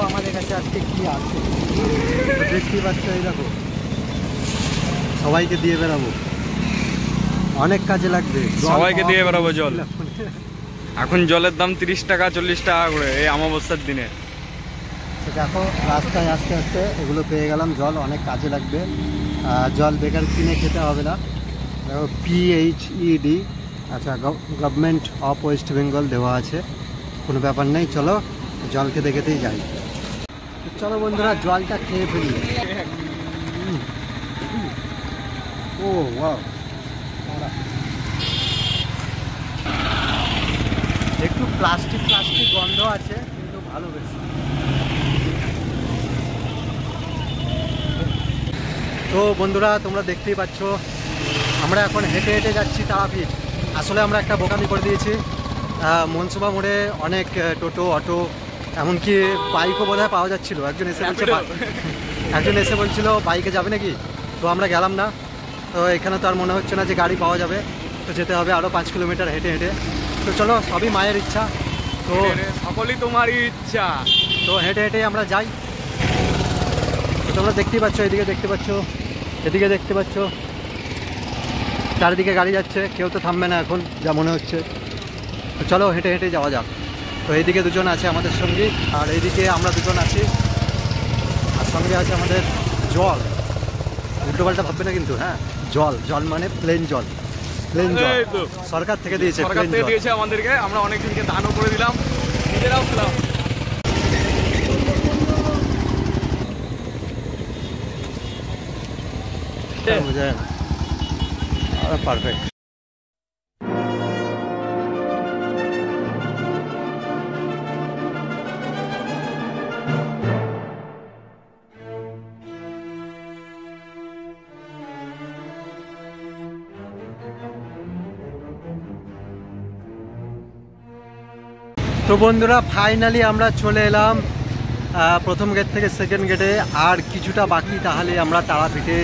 আমাদের কাছে আজকে কি আছে দেখতেই পাচ্ছ, এই দেখো সবাইকে দিয়ে বেড়াবো, অনেক কাজে লাগবে, সবাইকে দিয়ে বেড়াবো জল। এখন জলের দাম 30 টাকা 40 টাকা করে এই অমাবস্যার দিনে। দেখো রাস্তায় আস্তে আস্তে এগুলো পেয়ে গেলাম, জল অনেক কাজে লাগবে, জল বেকার কিনে খেতে হবে না। দেখো PHED, আচ্ছা গভর্নমেন্ট অফ ওয়েস্ট বেঙ্গল দেওয়া আছে, কোনো ব্যাপার নেই। চলো জল খেতে খেতেই যাই। চলো বন্ধুরা জলটা খেয়ে ফেলি। ও ওয়াও, একটু প্লাস্টিক গন্ধ আছে কিন্তু ভালো বেশ। তো বন্ধুরা তোমরা দেখতেই পাচ্ছ আমরা এখন হেঁটে হেঁটে যাচ্ছি তারাপীঠ। আসলে আমরা একটা বোকামি করে দিয়েছি, মনসুবা মোড়ে অনেক টোটো অটো এমনকি বাইকও বোধহয় পাওয়া যাচ্ছিলো। একজন এসে বলছিল বাইকে যাবে নাকি, তো আমরা গেলাম না। তো এখানে তো আর মনে হচ্ছে না যে গাড়ি পাওয়া যাবে, তো যেতে হবে আরও 5 কিলোমিটার হেঁটে হেঁটে। তো চলো সবই মায়ের ইচ্ছা, তো সকলেই তোমারই ইচ্ছা, তো হেঁটে হেঁটে আমরা যাই। তো তোমরা দেখতেই পাচ্ছ, এদিকে দেখতে পাচ্ছ, এদিকে দেখতে পাচ্ছ, চারিদিকে গাড়ি যাচ্ছে, কেউ তো থামবে না এখন যা মনে হচ্ছে। তো চলো হেঁটে হেঁটে যাওয়া যাক। তো এইদিকে দুজন আছে আমাদের সঙ্গী, আর এইদিকে আমরা দুজন আছি, আর সঙ্গে আছে আমাদের জল। উল্টোপাল্টা ভাববে না কিন্তু, হ্যাঁ জল, জল মানে প্লেন জল, প্লেন জল সরকার থেকে দিয়েছে, সরকার থেকে দিয়েছে আমাদেরকে, আমরা অনেক দিনকে দানও করে দিলাম, নিজেরাও খেলাম। বোঝা যায় না, পারফেক্ট। তো বন্ধুরা ফাইনালি আমরা চলে এলাম প্রথম গেট থেকে সেকেন্ড গেটে, আর কিছুটা বাকি, তাহলে আমরা তারাপীঠে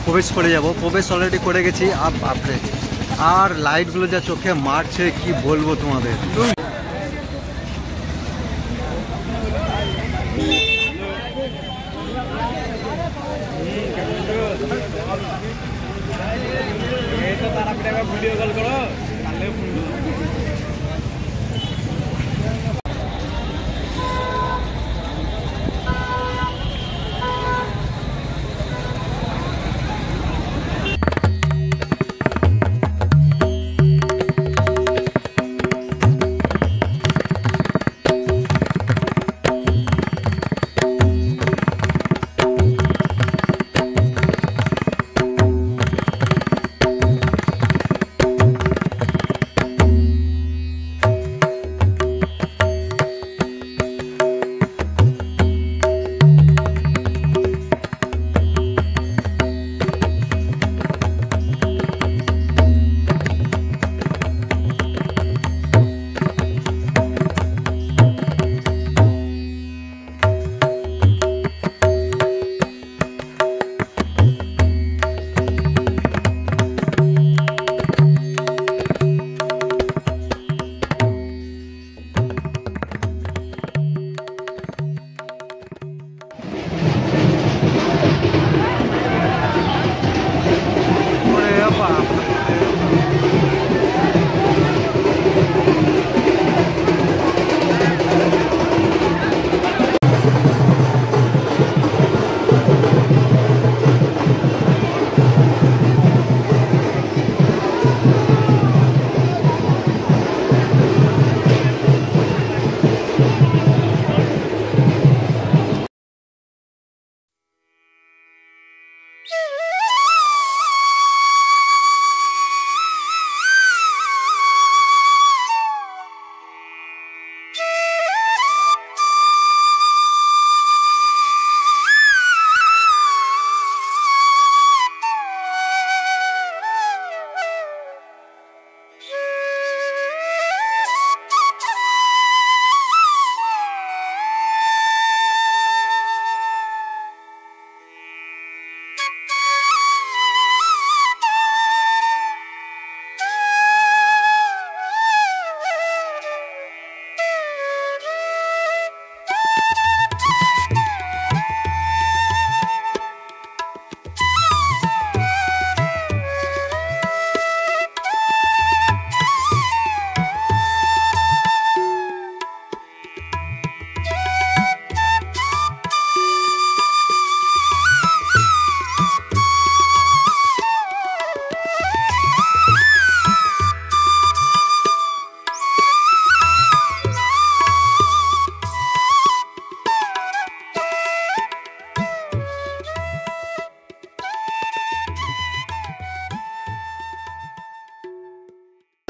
প্রবেশ করে যাব। প্রবেশ অলরেডি করে গেছি। বাপরে, আর লাইটগুলো যা চোখে মারছে কি বলবো তোমাদের। ভিডিও কল করো।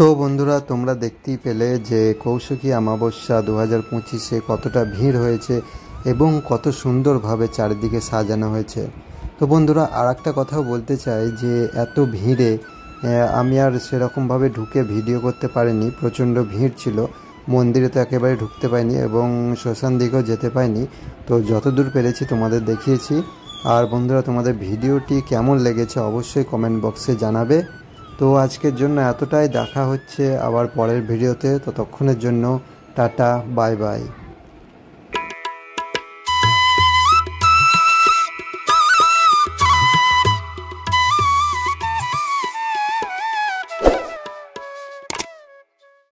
তো বন্ধুরা, তোমরা দেখতেই পেলে যে কৌশিকী অমাবস্যা 2025-এ কতটা ভিড় হয়েছে এবং কত সুন্দরভাবে চারিদিকে সাজানো হয়েছে। তো বন্ধুরা, আর একটা কথাও বলতে চাই যে এত ভিড়ে আমি আর সেরকমভাবে ঢুকে ভিডিও করতে পারিনি, প্রচণ্ড ভিড় ছিল। মন্দিরে তো একেবারে ঢুকতে পাইনি এবং শ্মশান দিকেও যেতে পাইনি। তো যতদূর পেরেছি তোমাদের দেখিয়েছি। আর বন্ধুরা, তোমাদের ভিডিওটি কেমন লেগেছে অবশ্যই কমেন্ট বক্সে জানাবে। তো আজকের জন্য এতটাই, দেখা হচ্ছে আবার পরের ভিডিওতে। ততক্ষণের জন্য টাটা, বাই বাই।